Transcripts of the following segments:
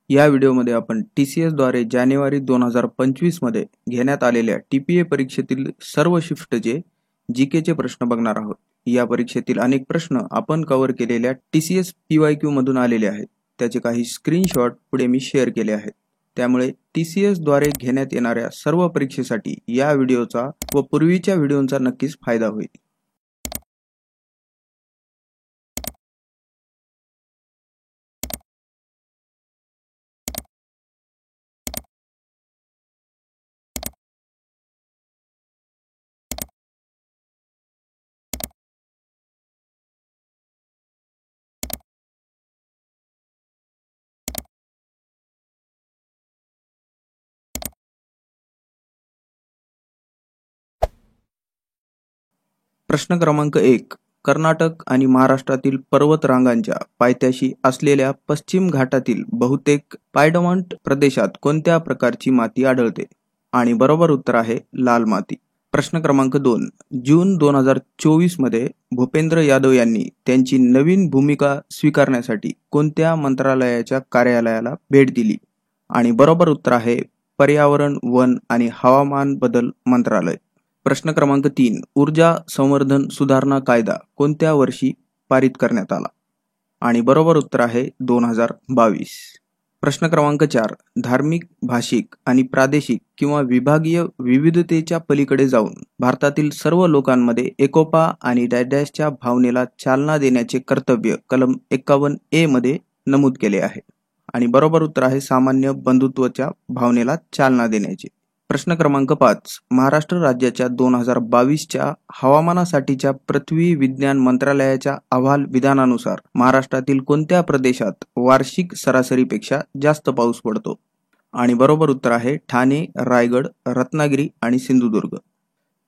या व्हिडिओमध्ये आपण TCS द्वारे जानेवारी 2025 मध्ये घेण्यात आलेल्या TPA परीक्षेतील सर्व शिफ्टचे GK चे प्रश्न बघणार आहोत। या परीक्षेतील अनेक प्रश्न आपण कव्हर केलेल्या TCS PYQ मधून आलेले आहेत। त्याचे काही स्क्रीनशॉट पुढे मी शेअर केले आहेत। त्यामुळे TCS द्वारे घेण्यात येणाऱ्या सर्व परीक्षेसाठी या व्हिडिओचा व पूर्वीच्या व्हिडिओंचा नक्कीच फायदा होईल। प्रश्न क्रमांक 1 कर्नाटक आणि महाराष्ट्रातील पर्वत रांगांच्या पायथ्याशी असलेल्या पश्चिम घाटातील बहुतेक पायडमॉन्ट प्रदेशात कोणत्या प्रकारची माती आढळते? आणि बरोबर उत्तर आहे लाल माती। प्रश्न क्रमांक 2 जून 2024 मध्ये भूपेंद्र यादव यांनी त्यांची नवीन भूमिका स्वीकारण्यासाठी कोणत्या मंत्रालयाच्या कार्यालयाला भेट दिली? आणि बरोबर उत्तर आहे पर्यावरण, वन आणि हवामान बदल मंत्रालय। प्रश्न क्रमांक 3 ऊर्जा संवर्धन सुधारणा कायदा कोणत्या वर्षी पारित करण्यात आला? आणि बरोबर उत्तर आहे 2022। प्रश्न क्रमांक 4 धार्मिक, भाषिक आणि प्रादेशिक किंवा विभागीय विविधतेच्या पलीकडे जाऊन भारतातील सर्व लोकांमध्ये एकोपा आणि डॅशच्या भावनेला चालना देण्याचे कर्तव्य कलम 51A मध्ये नमूद केले आहे। आणि बरोबर उत्तर आहे सामान्य बंधुत्वाच्या भावनेला चालना देण्याचे। प्रश्न क्रमांक 5 महाराष्ट्र राज्याच्या 2022च्या हवामानासाठीच्या पृथ्वी विज्ञान मंत्रालयाच्या अहवाल विधानानुसार महाराष्ट्रातील कोणत्या प्रदेशात वार्षिक सरासरीपेक्षा जास्त पाऊस पडतो? आणि बरोबर उत्तर आहे ठाणे, रायगड, रत्नागिरी आणि सिंधुदुर्ग।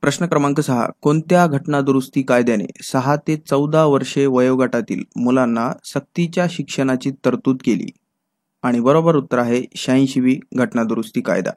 प्रश्न क्रमांक 6 कोणत्या घटना दुरुस्ती कायद्याने 6 ते 14 वर्षे वयोगटातील मुलांना सक्तीच्या शिक्षणाची तरतूद केली? आणि बरोबर उत्तर आहे 86वी घटना दुरुस्ती कायदा।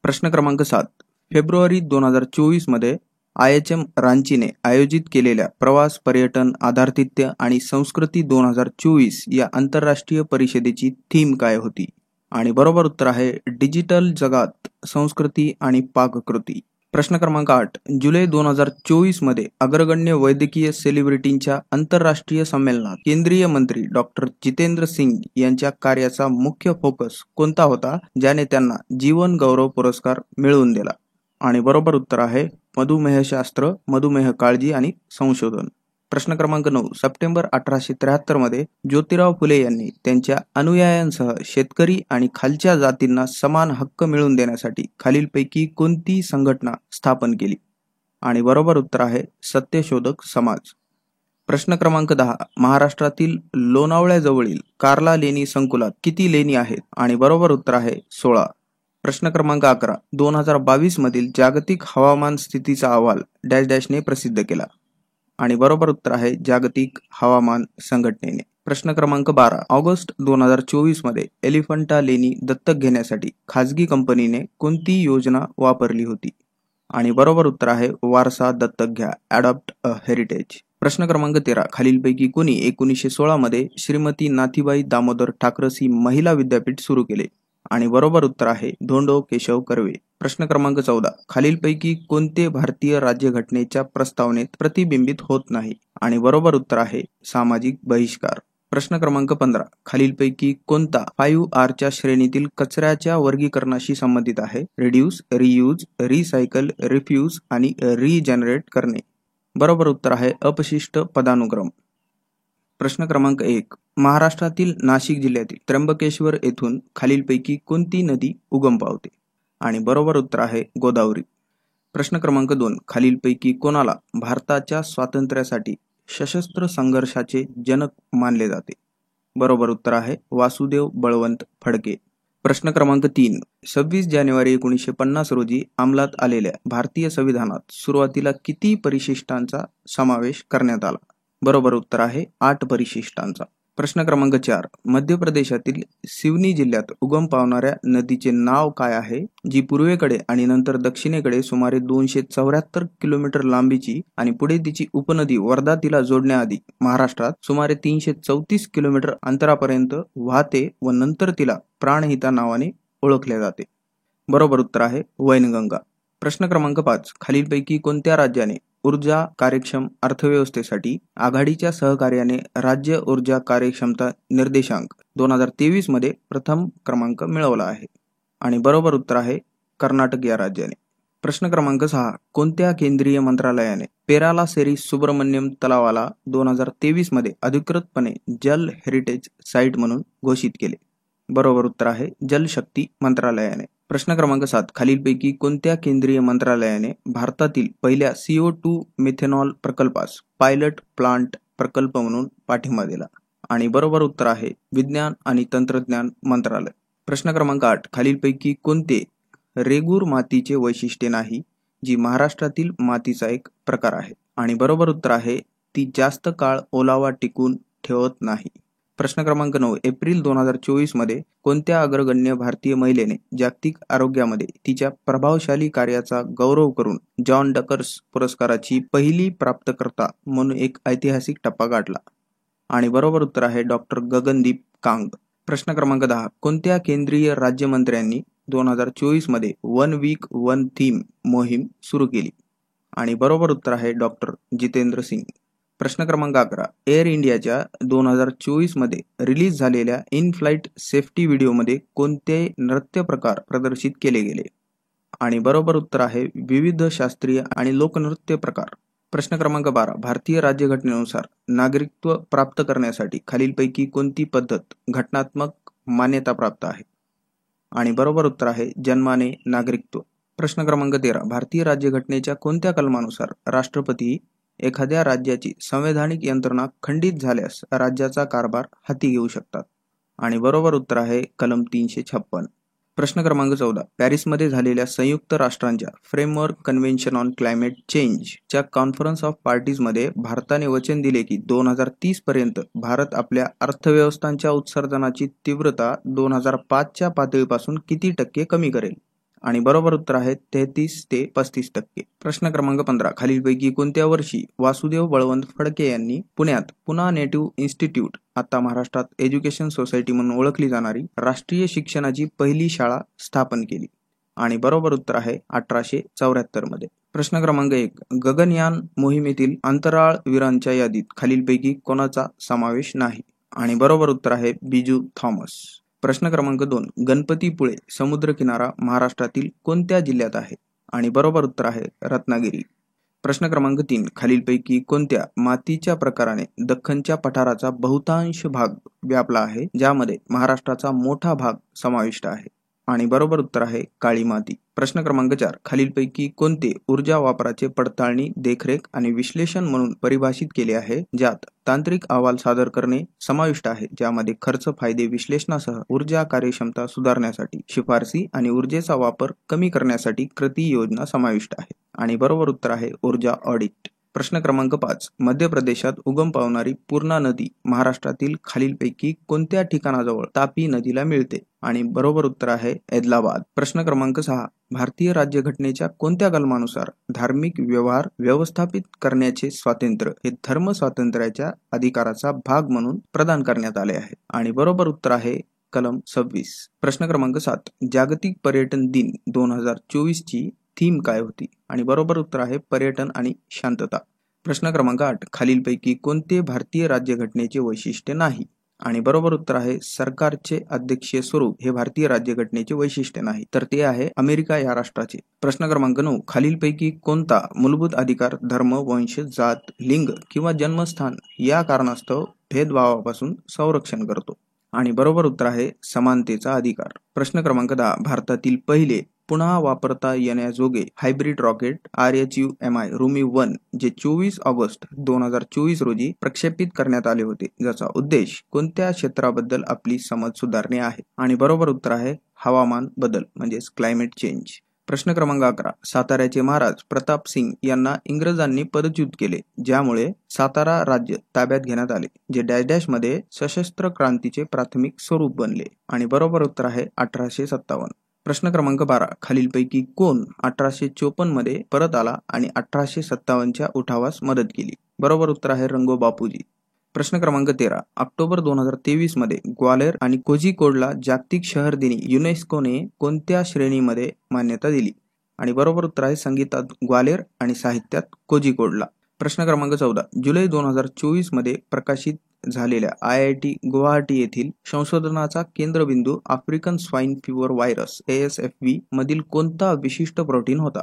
प्रश्न क्रमांक 7 फेब्रुवारी 2024 मध्ये IHM रांचीने आयोजित केलेल्या प्रवास, पर्यटन, आधारतिथ्य आणि संस्कृती 2024 या आंतरराष्ट्रीय परिषदेची थीम काय होती? आणि बरोबर उत्तर आहे डिजिटल जगात संस्कृती आणि पाककृती। प्रश्न क्रमांक 8 जुलै 2024 मध्ये अग्रगण्य वैद्यकीय सेलिब्रिटींच्या आंतरराष्ट्रीय संमेलनात केंद्रीय मंत्री डॉक्टर जितेंद्र सिंग यांच्या कार्याचा मुख्य फोकस कोणता होता, ज्याने त्यांना जीवन गौरव पुरस्कार मिळवून दिला? आणि बरोबर उत्तर आहे मधुमेहशास्त्र, मधुमेह काळजी आणि संशोधन। प्रश्न क्रमांक 9 सप्टेंबर 1873 मध्ये ज्योतिराव फुले यांनी त्यांच्या अनुयायांसह शेतकरी आणि खालच्या जातींना समान हक्क मिळवून देण्यासाठी खालीलपैकी कोणती संघटना स्थापन केली? आणि बरोबर उत्तर आहे सत्यशोधक समाज। प्रश्न क्रमांक 10 महाराष्ट्रातील लोणावळ्याजवळील कार्ला लेणी संकुलात किती लेणी आहेत? आणि बरोबर उत्तर आहे 16। प्रश्न क्रमांक 11 2022 मधील जागतिक हवामान स्थितीचा अहवाल डॅशने प्रसिद्ध केला? आणि बरोबर उत्तर आहे जागतिक हवामान संघटनेने। प्रश्न क्रमांक 12 ऑगस्ट 2024 मध्ये एलिफंटा लेणी दत्तक घेण्यासाठी खाजगी कंपनीने कोणती योजना वापरली होती? आणि बरोबर उत्तर आहे वारसा दत्तक घ्या, अडॉप्ट अ हेरिटेज। प्रश्न क्रमांक 13 खालीलपैकी कोणी 1916 मध्ये श्रीमती नाथीबाई दामोदर ठाकरसी महिला विद्यापीठ सुरू केले? आणि बरोबर उत्तर आहे धोंडो केशव कर्वे। प्रश्न क्रमांक 14 खालीलपैकी कोणते भारतीय राज्यघटनेच्या प्रस्तावनेत प्रतिबिंबित होत नाही? आणि बरोबर उत्तर आहे सामाजिक बहिष्कार। प्रश्न क्रमांक 15 खालीलपैकी कोणता 5R च्या श्रेणीतील कचऱ्याच्या वर्गीकरणाशी संबंधित आहे? रिड्यूस, रियूज, रिसायकल, रिफ्यूज आणि रिजनरेट करणे। बरोबर उत्तर आहे अपशिष्ट पदानुक्रम। प्रश्न क्रमांक 1 महाराष्ट्रातील नाशिक जिल्ह्यातील त्र्यंबकेश्वर येथून खालीलपैकी कोणती नदी उगम पावते? आणि बरोबर उत्तर आहे गोदावरी। प्रश्न क्रमांक 2 खालीलपैकी कोणाला भारताच्या स्वातंत्र्यासाठी सशस्त्र संघर्षाचे जनक मानले जाते? बरोबर उत्तर आहे वासुदेव बळवंत फडके। प्रश्न क्रमांक 3 26 जानेवारी 1950 रोजी अंमलात आलेल्या भारतीय संविधानात सुरुवातीला किती परिशिष्टांचा समावेश करण्यात आला? बरोबर उत्तर आहे 8 परिशिष्टांचा। प्रश्न क्रमांक 4. मध्य प्रदेशातील सिवनी जिल्ह्यात उगम पावणाऱ्या नदीचे नाव काय आहे, जी पूर्वेकडे आणि नंतर दक्षिणेकडे सुमारे 274 किलोमीटर लांबीची आणि पुढे तिची उपनदी वर्धा तिला जोडण्याआधी महाराष्ट्रात सुमारे 334 किलोमीटर अंतरापर्यंत वाहते व नंतर तिला प्राणहिता नावाने ओळखले जाते? बरोबर उत्तर आहे वैनगंगा. प्रश्न क्रमांक 5. खालीलपैकी कोणत्या राज्याने ऊर्जा कार्यक्षम अर्थव्यवस्थेसाठी आघाडीच्या सहकार्याने राज्य ऊर्जा कार्यक्षमता निर्देशांक 2023 मध्ये प्रथम क्रमांक मिळवला आहे? आणि बरोबर उत्तर आहे कर्नाटक या राज्याने. प्रश्न क्रमांक 6. कोणत्या केंद्रीय मंत्रालयाने पेराला सेरी सुब्रमण्यम तलावाला 2023 मध्ये अधिकृतपणे जल हेरिटेज साईट म्हणून घोषित केले? बरोबर उत्तर आहे जलशक्ती मंत्रालयाने. प्रश्न क्रमांक 7. खालीलपैकी कोणत्या केंद्रीय मंत्रालयाने भारतातील पहिल्या CO2 मिथेनॉल प्रकल्पास पायलट प्लांट प्रकल्प म्हणून पाठिंबा दिला? आणि बरोबर उत्तर आहे विज्ञान आणि तंत्रज्ञान मंत्रालय. प्रश्न क्रमांक 8. खालीलपैकी कोणते रेगूर मातीचे वैशिष्ट्य नाही, जी महाराष्ट्रातील मातीचा एक प्रकार आहे? आणि बरोबर उत्तर आहे ती जास्त काळ ओलावा टिकून ठेवत नाही. प्रश्न क्रमांक 9. एप्रिल 2024 मध्ये कोणत्या अग्रगण्य भारतीय महिलेने जागतिक आरोग्यामध्ये तिच्या प्रभावशाली कार्याचा गौरव करून जॉन डकर्स पुरस्काराची पहिली प्राप्तकर्ता म्हणून एक ऐतिहासिक टप्पा गाठला? आणि बरोबर उत्तर आहे डॉक्टर गगनदीप कांग. प्रश्न क्रमांक 10. कोणत्या केंद्रीय राज्यमंत्र्यांनी 2024 मध्ये वन वीक वन थीम मोहीम सुरू केली? आणि बरोबर उत्तर आहे डॉक्टर जितेंद्र सिंग. प्रश्न क्रमांक 11. एअर इंडियाच्या 2024 मध्ये रिलीज झालेल्या इन फ्लाइट सेफ्टी व्हिडिओमध्ये कोणते नृत्य प्रकार प्रदर्शित केले गेले? आणि बरोबर उत्तर आहे विविध शास्त्रीय आणि लोकनृत्य प्रकार. प्रश्न क्रमांक 12. भारतीय राज्यघटनेनुसार नागरिकत्व प्राप्त करण्यासाठी खालीलपैकी कोणती पद्धत घटनात्मक मान्यता प्राप्त आहे? आणि बरोबर उत्तर आहे जन्माने नागरिकत्व. प्रश्न क्रमांक 13. भारतीय राज्यघटनेच्या कोणत्या कलमानुसार राष्ट्रपती एखाद्या राज्याची संवैधानिक यंत्रणा खंडित झाल्यास राज्याचा कारभार हाती घेऊ शकतात? आणि बरोबर उत्तर आहे कलम 356. प्रश्न क्रमांक 14. पॅरिसमध्ये झालेल्या संयुक्त राष्ट्रांच्या फ्रेमवर्क कन्व्हेन्शन ऑन क्लायमेट चेंजच्या कॉन्फरन्स ऑफ पार्टीजमध्ये भारताने वचन दिले की 2030 पर्यंत भारत आपल्या अर्थव्यवस्थांच्या उत्सर्जनाची तीव्रता 2005च्या पातळीपासून किती टक्के कमी करेल? आणि बरोबर उत्तर आहे 33 ते 35%. प्रश्न क्रमांक 15. खालीलपैकी कोणत्या वर्षी वासुदेव बळवंत फडके यांनी पुण्यात पुना नेटिव्ह इन्स्टिट्यूट, आता महाराष्ट्रात एज्युकेशन सोसायटी म्हणून ओळखली जाणारी राष्ट्रीय शिक्षणाची पहिली शाळा स्थापन केली? आणि बरोबर उत्तर आहे 1874 मध्ये. प्रश्न क्रमांक 1. गगनयान मोहिमेतील अंतराळवीरांच्या यादीत खालीलपैकी कोणाचा समावेश नाही? आणि बरोबर उत्तर आहे बिजू थॉमस. प्रश्न क्रमांक 2. गणपतीपुळे समुद्रकिनारा महाराष्ट्रातील कोणत्या जिल्ह्यात आहे? आणि बरोबर उत्तर आहे रत्नागिरी. प्रश्न क्रमांक 3. खालीलपैकी कोणत्या मातीच्या प्रकाराने दख्खनच्या पठाराचा बहुतांश भाग व्यापला आहे, ज्यामध्ये महाराष्ट्राचा मोठा भाग समाविष्ट आहे? आणि बरोबर उत्तर आहे काळी माती. प्रश्न क्रमांक 4. खालीलपैकी कोणते ऊर्जा वापराचे पडताळणी, देखरेख आणि विश्लेषण म्हणून परिभाषित केले आहे, ज्यात तांत्रिक अहवाल सादर करणे समाविष्ट आहे, ज्यामध्ये खर्च फायदे विश्लेषणासह ऊर्जा कार्यक्षमता सुधारण्यासाठी शिफारसी आणि ऊर्जेचा वापर कमी करण्यासाठी कृती योजना समाविष्ट आहे? आणि बरोबर उत्तर आहे ऊर्जा ऑडिट. प्रश्न क्रमांक 5. मध्य प्रदेशात उगम पावणारी पूर्णा नदी महाराष्ट्रातील खालीलपैकी कोणत्या ठिकाणाजवळ तापी नदीला मिळते? आणि बरोबर उत्तर आहे ऐदलाबाद. प्रश्न क्रमांक 6. भारतीय राज्यघटनेच्या कोणत्या कलमानुसार धार्मिक व्यवहार व्यवस्थापित करण्याचे स्वातंत्र्य हे धर्म स्वातंत्र्याच्या अधिकाराचा भाग म्हणून प्रदान करण्यात आले आहे? आणि बरोबर उत्तर आहे कलम 26. प्रश्न क्रमांक 7. जागतिक पर्यटन दिन 2024 ची थीम काय होती? आणि बरोबर उत्तर आहे पर्यटन आणि शांतता. प्रश्न क्रमांक 8. खालीलपैकी कोणते भारतीय राज्यघटनेचे वैशिष्ट्य नाही? आणि बरोबर उत्तर आहे सरकारचे अध्यक्षीय स्वरूप हे भारतीय राज्यघटनेचे वैशिष्ट्य नाही, तर ते आहे अमेरिका या राष्ट्राचे. प्रश्न क्रमांक 9. खालीलपैकी कोणता मूलभूत अधिकार धर्म, वंश, जात, लिंग किंवा जन्मस्थान या कारणास्तव भेदभावापासून संरक्षण करतो? आणि बरोबर उत्तर आहे समानतेचा अधिकार. प्रश्न क्रमांक 10. भारतातील पहिले पुन्हा वापरता येण्याजोगे हायब्रिड रॉकेट RHUMI रुमी 1 जे 24 ऑगस्ट 2024 रोजी प्रक्षेपित करण्यात आले होते, ज्याचा उद्देश कोणत्या क्षेत्राबद्दल आपली समज सुधारणे आहे? आणि बरोबर उत्तर आहे हवामान बदल म्हणजेच क्लायमेट चेंज. प्रश्न क्रमांक 11. साताऱ्याचे महाराज प्रताप सिंग यांना इंग्रजांनी पदच्युत केले, ज्यामुळे सातारा राज्य ताब्यात घेण्यात आले, जे डॅश डॅश मध्ये सशस्त्र क्रांतीचे प्राथमिक स्वरूप बनले. आणि बरोबर उत्तर आहे 1857. प्रश्न क्रमांक 12. खालीलपैकी कोण 1854 मध्ये परत आला आणि 1857च्या उठावास मदत केली? बरोबर उत्तर आहे रंगो बापूजी. प्रश्न क्रमांक 13. ऑक्टोबर 2023 मध्ये ग्वाल्हेर आणि कोझिकोडला जागतिक शहर दिनी युनेस्कोने कोणत्या श्रेणीमध्ये मान्यता दिली? आणि बरोबर उत्तर आहे संगीतात ग्वाल्हेर आणि साहित्यात कोझिकोडला. प्रश्न क्रमांक 14. जुलै 2024 मध्ये प्रकाशित झालेल्या IIT गुवाहाटी येथील संशोधनाचा केंद्रबिंदू African swine fever virus ASFV मधील कोणता विशिष्ट प्रोटीन होता?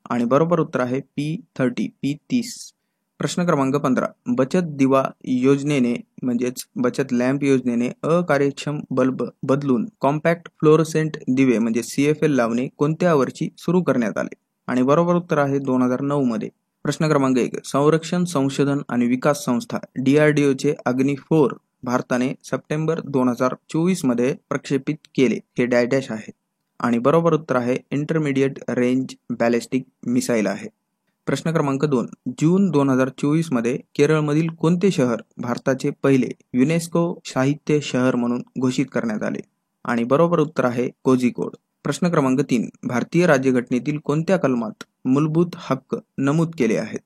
आणि बरोबर उत्तर आहे P30. प्रश्न क्रमांक 15. बचत दिवा योजनेने म्हणजेच बचत लॅम्प योजनेने अकार्यक्षम बल्ब बदलून कॉम्पॅक्ट फ्लोरोसेंट दिवे म्हणजे CFL लावणे कोणत्या वर्षी सुरू करण्यात आले? आणि बरोबर उत्तर आहे 2009 मध्ये. प्रश्न क्रमांक 1. संरक्षण संशोधन आणि विकास संस्था DRDOचे अग्नी 4 भारताने सप्टेंबर 2024 मध्ये प्रक्षेपित केले, हे डॅश डॅश आहे. आणि बरोबर उत्तर आहे इंटरमिडिएट रेंज बॅलिस्टिक मिसाईल आहे. प्रश्न क्रमांक 2. जून 2024 मध्ये केरळमधील कोणते शहर भारताचे पहिले युनेस्को साहित्य शहर म्हणून घोषित करण्यात आले? आणि बरोबर उत्तर आहे कोझिकोड. प्रश्न क्रमांक 3. भारतीय राज्यघटनेतील कोणत्या कलमात मूलभूत हक्क नमूद केले आहेत?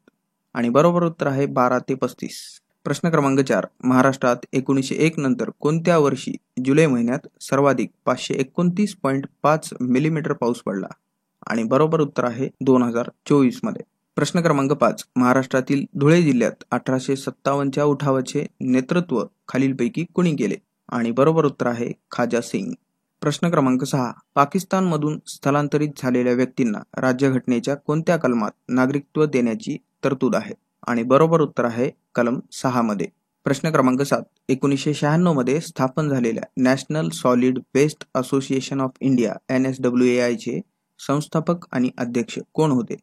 आणि बरोबर उत्तर आहे 12 ते 35. प्रश्न क्रमांक 4. महाराष्ट्रात 1901 नंतर कोणत्या वर्षी जुलै महिन्यात सर्वाधिक 529.5 मिलीमीटर पाऊस पडला? आणि बरोबर उत्तर आहे 2024 मध्ये. प्रश्न क्रमांक 5. महाराष्ट्रातील धुळे जिल्ह्यात 1857च्या उठावाचे नेतृत्व खालीलपैकी कुणी केले? आणि बरोबर उत्तर आहे खाजा सिंग. प्रश्न क्रमांक 6. पाकिस्तानमधून स्थलांतरित झालेल्या व्यक्तींना राज्यघटनेच्या कोणत्या कलमात नागरिकत्व देण्याची तरतूद आहे? आणि बरोबर उत्तर आहे कलम 6 मध्ये. प्रश्न क्रमांक 7. 1996 मध्ये स्थापन झालेल्या national solid waste association of India NSWAI चे संस्थापक आणि अध्यक्ष कोण होते?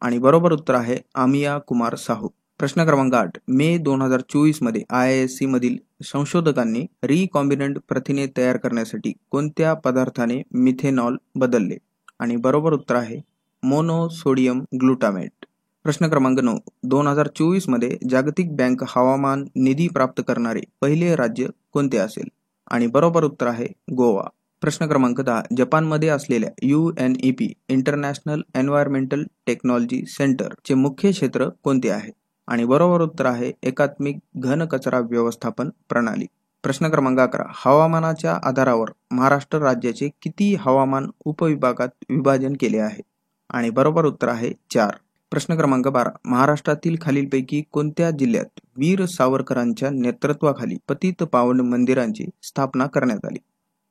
आणि बरोबर उत्तर आहे आमिया कुमार साहू. प्रश्न क्रमांक 8. मे 2024 मध्ये IISc मधील संशोधकांनी रिकॉम्बिनंट प्रथिने तयार करण्यासाठी कोणत्या पदार्थाने मिथेनॉल बदलले? आणि बरोबर उत्तर आहे मोनोसोडियम ग्लुटामेट. प्रश्न क्रमांक 9. 2024 मध्ये जागतिक बँक हवामान निधी प्राप्त करणारे पहिले राज्य कोणते असेल? आणि बरोबर उत्तर आहे गोवा. प्रश्न क्रमांक 10. जपानमध्ये असलेल्या UNEP international environmental technology centre चे मुख्य क्षेत्र कोणते आहे? आणि बरोबर उत्तर आहे एकात्मिक घन कचरा व्यवस्थापन प्रणाली. प्रश्न क्रमांक 11. हवामानाच्या आधारावर महाराष्ट्र राज्याचे किती हवामान उपविभागात विभाजन केले आहे? आणि बरोबर उत्तर आहे 4. प्रश्न क्रमांक 12. महाराष्ट्रातील खालीलपैकी कोणत्या जिल्ह्यात वीर सावरकरांच्या नेतृत्वाखाली पतित पावन मंदिरांची स्थापना करण्यात आली?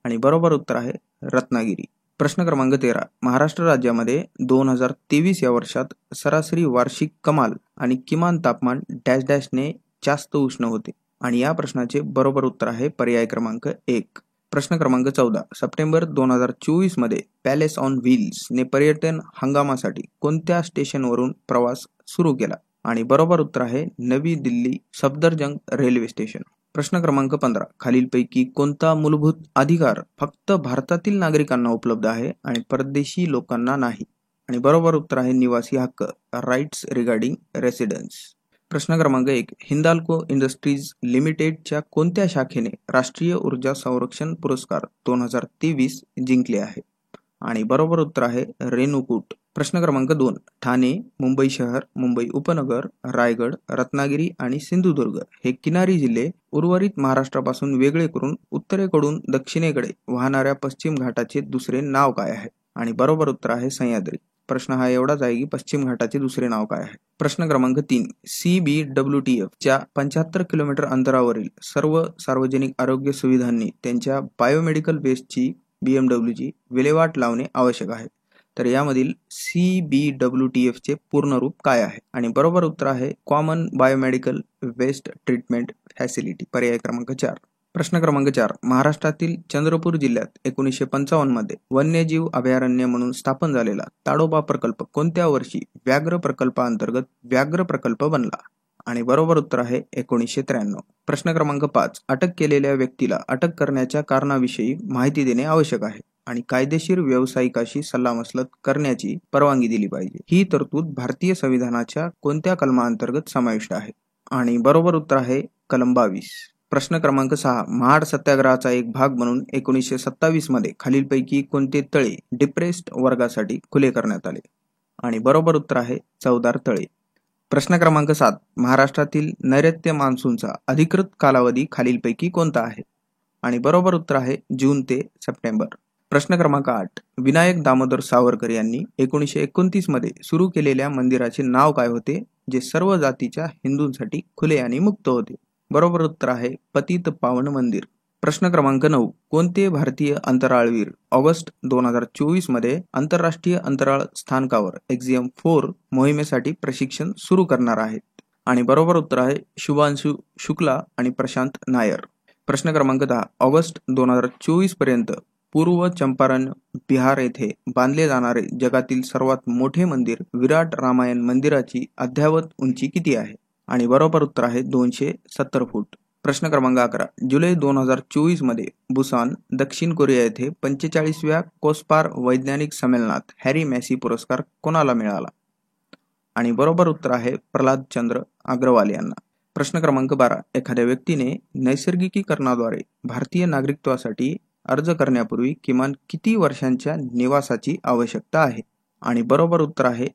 आणि बरोबर उत्तर आहे रत्नागिरी. प्रश्न क्रमांक 13. महाराष्ट्र राज्यामध्ये 2023 या वर्षात सरासरी वार्षिक कमाल आणि किमान तापमान डॅश डॅशने जास्त उष्ण होते? आणि या प्रश्नाचे बरोबर उत्तर आहे पर्याय क्रमांक 1. प्रश्न क्रमांक 14. सप्टेंबर 2024 मध्ये पॅलेस ऑन व्हील्स ने पर्यटन हंगामासाठी कोणत्या स्टेशनवरून प्रवास सुरू केला? आणि बरोबर उत्तर आहे नवी दिल्ली सफदरजंग रेल्वे स्टेशन. प्रश्न क्रमांक 15. खालीलपैकी कोणता मूलभूत अधिकार फक्त भारतातील नागरिकांना उपलब्ध आहे आणि परदेशी लोकांना नाही? आणि बरोबर उत्तर आहे निवासी हक्क राईट्स रिगार्डिंग रेसिडेन्स. प्रश्न क्रमांक 1. हिंदाल्को इंडस्ट्रीज लिमिटेडच्या कोणत्या शाखेने राष्ट्रीय ऊर्जा संरक्षण पुरस्कार 2023 जिंकले आहे? आणि बरोबर उत्तर आहे रेणुकूट. प्रश्न क्रमांक 2. ठाणे, मुंबई शहर, मुंबई उपनगर, रायगड, रत्नागिरी आणि सिंधुदुर्ग हे किनारी जिल्हे उर्वरित महाराष्ट्रापासून वेगळे करून उत्तरेकडून दक्षिणेकडे वाहणाऱ्या पश्चिम घाटाचे दुसरे नाव काय आहे? आणि बरोबर उत्तर आहे सह्याद्री. प्रश्न हा एवढाच आहे की पश्चिम घाटाचे दुसरे नाव काय आहे? प्रश्न क्रमांक 3. CBWTF च्या 75 किलोमीटर अंतरावरील सर्व सार्वजनिक आरोग्य सुविधांनी त्यांच्या बायोमेडिकल वेस्टची BMWची विल्हेवाट लावणे आवश्यक आहे. तर यामधील CBWTF चे पूर्ण रूप काय आहे? आणि बरोबर उत्तर आहे common biomedical waste treatment facility. पर्याय क्रमांक 4. प्रश्न क्रमांक 4. महाराष्ट्रातील चंद्रपूर जिल्ह्यात 1955 मध्ये वन्यजीव अभयारण्य म्हणून स्थापन झालेला ताडोबा प्रकल्प कोणत्या वर्षी व्याघ्र प्रकल्पाअंतर्गत व्याघ्र प्रकल्प बनला? आणि बरोबर उत्तर आहे 1993. प्रश्न क्रमांक 5. अटक केलेल्या व्यक्तीला अटक करण्याच्या कारणाविषयी माहिती देणे आवश्यक आहे. आणि कायदेशीर व्यावसायिकाशी सल्लामसलत करण्याची परवानगी दिली पाहिजे. ही तरतूद भारतीय संविधानाच्या कोणत्या कलमाअंतर्गत समाविष्ट आहे? आणि बरोबर उत्तर आहे कलम 22. प्रश्न क्रमांक 6. महाड सत्याग्रहाचा एक भाग म्हणून 1927 मध्ये खालीलपैकी कोणते तळे डिप्रेस्ड वर्गासाठी खुले करण्यात आले? आणि बरोबर उत्तर आहे चवदार तळे. प्रश्न क्रमांक 7. महाराष्ट्रातील नैऋत्य मान्सूनचा अधिकृत कालावधी खालीलपैकी कोणता आहे? आणि बरोबर उत्तर आहे जून ते सप्टेंबर. प्रश्न क्रमांक 8. विनायक दामोदर सावरकर यांनी 1929 मध्ये सुरू केलेल्या मंदिराचे नाव काय होते, जे सर्व जातीच्या हिंदूंसाठी खुले आणि मुक्त होते? बरोबर उत्तर आहे पतित पावन मंदिर. प्रश्न क्रमांक 9. कोणते भारतीय अंतराळवीर ऑगस्ट 2024 मध्ये आंतरराष्ट्रीय अंतराळ स्थानकावर एक्झियम 4 मोहिमेसाठी प्रशिक्षण सुरू करणार आहेत? आणि बरोबर उत्तर आहे शुभांशु शुक्ला आणि प्रशांत नायर. प्रश्न क्रमांक 10. ऑगस्ट 2024 पर्यंत पूर्व चंपारण बिहार येथे बांधले जाणारे जगातील सर्वात मोठे मंदिर विराट रामायण मंदिराची अद्ययावत उंची किती आहे? आणि बरोबर उत्तर आहे 270 फूट. प्रश्न क्रमांक 11. जुलै 2024 मध्ये बुसान, दक्षिण कोरिया येथे 45व्या कोस्पार वैज्ञानिक संमेलनात हॅरी मॅसी पुरस्कार कोणाला मिळाला? आणि बरोबर उत्तर आहे प्रल्हाद चंद्र अग्रवाल यांना. प्रश्न क्रमांक 12. एखाद्या व्यक्तीने नैसर्गिकीकरणाद्वारे भारतीय नागरिकत्वासाठी अर्ज करण्यापूर्वी किमान किती वर्षांच्या निवासाची आवश्यकता आहे? आणि बरोबर उत्तर आहे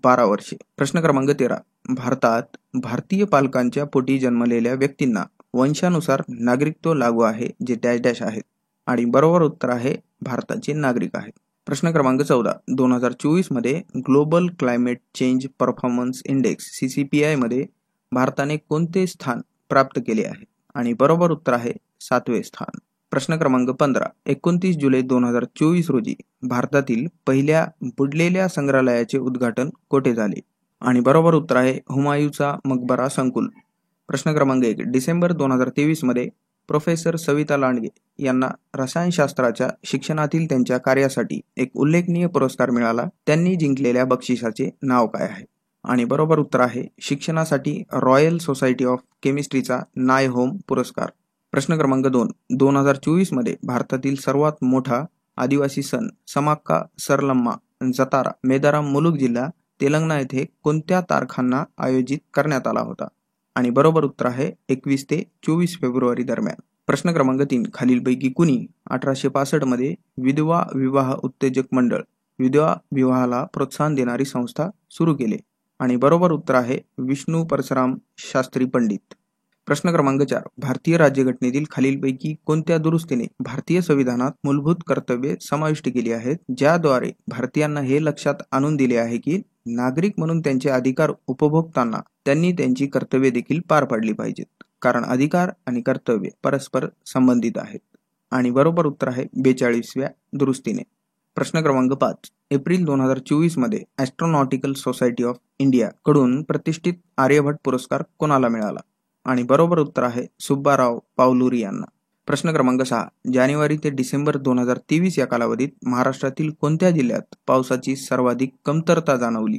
12 वर्षे. प्रश्न क्रमांक 13. भारतात भारतीय पालकांच्या पोटी जन्मलेल्या व्यक्तींना वंशानुसार नागरिकत्व लागू आहे, जे डॅश डॅश आहेत? आणि बरोबर उत्तर आहे भारताचे नागरिक आहेत. प्रश्न क्रमांक 14. 2024 मध्ये global climate change performance index CCPI मध्ये भारताने कोणते स्थान प्राप्त केले आहे? आणि बरोबर उत्तर आहे 7वे स्थान. प्रश्न क्रमांक 15. 29 जुलै 2024 रोजी भारतातील पहिल्या बुडलेल्या संग्रहालयाचे उद्घाटन कोठे झाले? आणि बरोबर उत्तर आहे हुमायूचा मकबरा संकुल. प्रश्न क्रमांक 1. डिसेंबर 2023 मध्ये प्रोफेसर सविता लांडगे यांना रसायनशास्त्राच्या शिक्षणातील त्यांच्या कार्यासाठी एक उल्लेखनीय पुरस्कार मिळाला. त्यांनी जिंकलेल्या बक्षिसाचे नाव काय आहे? आणि बरोबर उत्तर आहे शिक्षणासाठी रॉयल सोसायटी ऑफ केमिस्ट्रीचा नाय होम पुरस्कार. प्रश्न क्रमांक 2. 2024 मध्ये भारतातील सर्वात मोठा आदिवासी सण समाक्का सरलम्मा जतारा मेदाराम मुलुक जिल्हा तेलंगणा येथे कोणत्या तारखांना आयोजित करण्यात आला होता? आणि बरोबर उत्तर आहे 21 ते 24 फेब्रुवारी दरम्यान. प्रश्न क्रमांक 3. खालीलपैकी कुणी 1865 मध्ये विधवा विवाह उत्तेजक मंडळ, विधवा विवाहाला प्रोत्साहन देणारी संस्था सुरू केले? आणि बरोबर उत्तर आहे विष्णू परशुराम शास्त्री पंडित. प्रश्न क्रमांक 4. भारतीय राज्यघटनेतील खालीलपैकी कोणत्या दुरुस्तीने भारतीय संविधानात मूलभूत कर्तव्ये समाविष्ट केली आहेत, ज्याद्वारे भारतीयांना हे लक्षात आणून दिले आहे की नागरिक म्हणून त्यांचे अधिकार उपभोगताना त्यांनी त्यांची कर्तव्ये देखील पार पाडली पाहिजेत, कारण अधिकार आणि कर्तव्ये परस्पर संबंधित आहेत? आणि बरोबर उत्तर आहे 42व्या दुरुस्तीने. प्रश्न क्रमांक 5. एप्रिल 2024 मध्ये ॲस्ट्रॉनॉटिकल सोसायटी ऑफ इंडिया कडून प्रतिष्ठित आर्यभट्ट पुरस्कार कोणाला मिळाला? आणि बरोबर उत्तर आहे सुब्बाराव पावलुरी यांना. प्रश्न क्रमांक 6. जानेवारी ते डिसेंबर 2023 या कालावधीत महाराष्ट्रातील कोणत्या जिल्ह्यात पावसाची सर्वाधिक कमतरता जाणवली?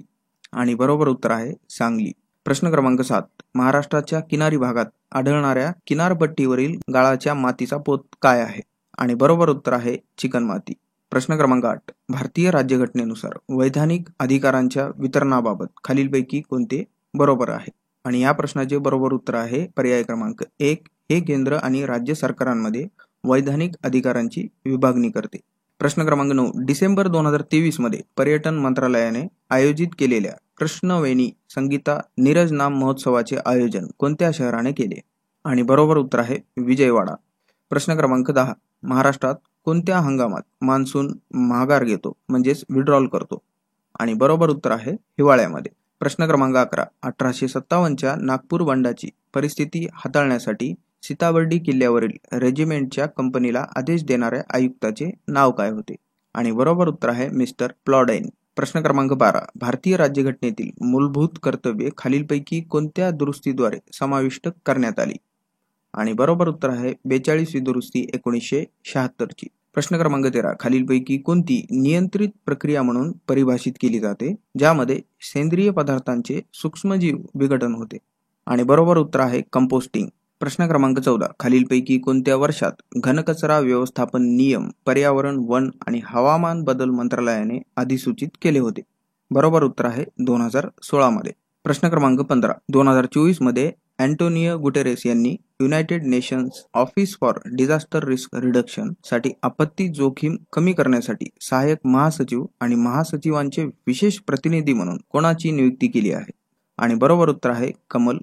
आणि बरोबर उत्तर आहे सांगली. प्रश्न क्रमांक 7. महाराष्ट्राच्या किनारी भागात आढळणाऱ्या किनारपट्टीवरील गाळाच्या मातीचा पोत काय आहे? आणि बरोबर उत्तर आहे चिकणमाती. प्रश्न क्रमांक 8. भारतीय राज्यघटनेनुसार वैधानिक अधिकारांच्या वितरणाबाबत खालीलपैकी कोणते बरोबर आहे? आणि या प्रश्नाचे बरोबर उत्तर आहे पर्याय क्रमांक 1. हे केंद्र आणि राज्य सरकारांमध्ये वैधानिक अधिकारांची विभागणी करते. प्रश्न क्रमांक 9. डिसेंबर 2023 मध्ये पर्यटन मंत्रालयाने आयोजित केलेल्या कृष्णवेणी संगीता नीरज नाम महोत्सवाचे आयोजन कोणत्या शहराने केले? आणि बरोबर उत्तर आहे विजयवाडा. प्रश्न क्रमांक 10. महाराष्ट्रात कोणत्या हंगामात मान्सून माघार घेतो म्हणजेच विड्रॉल करतो? आणि बरोबर उत्तर आहे हिवाळ्यामध्ये. प्रश्न क्रमांक 11. 1857च्या नागपूर बंडाची परिस्थिती हाताळण्यासाठी सीताबर्डी किल्ल्यावरील रेजिमेंटच्या कंपनीला आदेश देणाऱ्या आयुक्ताचे नाव काय होते? आणि बरोबर उत्तर आहे मिस्टर प्लॉडेन. प्रश्न क्रमांक 12. भारतीय राज्यघटनेतील मूलभूत कर्तव्ये खालीलपैकी कोणत्या दुरुस्तीद्वारे समाविष्ट करण्यात आली? आणि बरोबर उत्तर आहे 42वी दुरुस्ती 1976 ची. प्रश्न क्रमांक 13. खालीलपैकी कोणती नियंत्रित प्रक्रिया म्हणून परिभाषित केली जाते, ज्यामध्ये सेंद्रिय पदार्थांचे सूक्ष्मजीव विघटन होते? आणि बरोबर उत्तर आहे कंपोस्टिंग. प्रश्न क्रमांक 14. खालीलपैकी कोणत्या वर्षात घनकचरा व्यवस्थापन नियम पर्यावरण, वन आणि हवामान बदल मंत्रालयाने अधिसूचित केले होते? बरोबर उत्तर आहे 2016 मध्ये. प्रश्न क्रमांक 15. 2024 मध्ये अँटोनियो गुटेरेस यांनी United nations office for disaster risk reduction साठी आपत्ती जोखीम कमी करण्यासाठी सहाय्यक महासचिव आणि महासचिवांचे विशेष प्रतिनिधी म्हणून कोणाची नियुक्ती केली आहे? आणि बरोबर उत्तर आहे कमल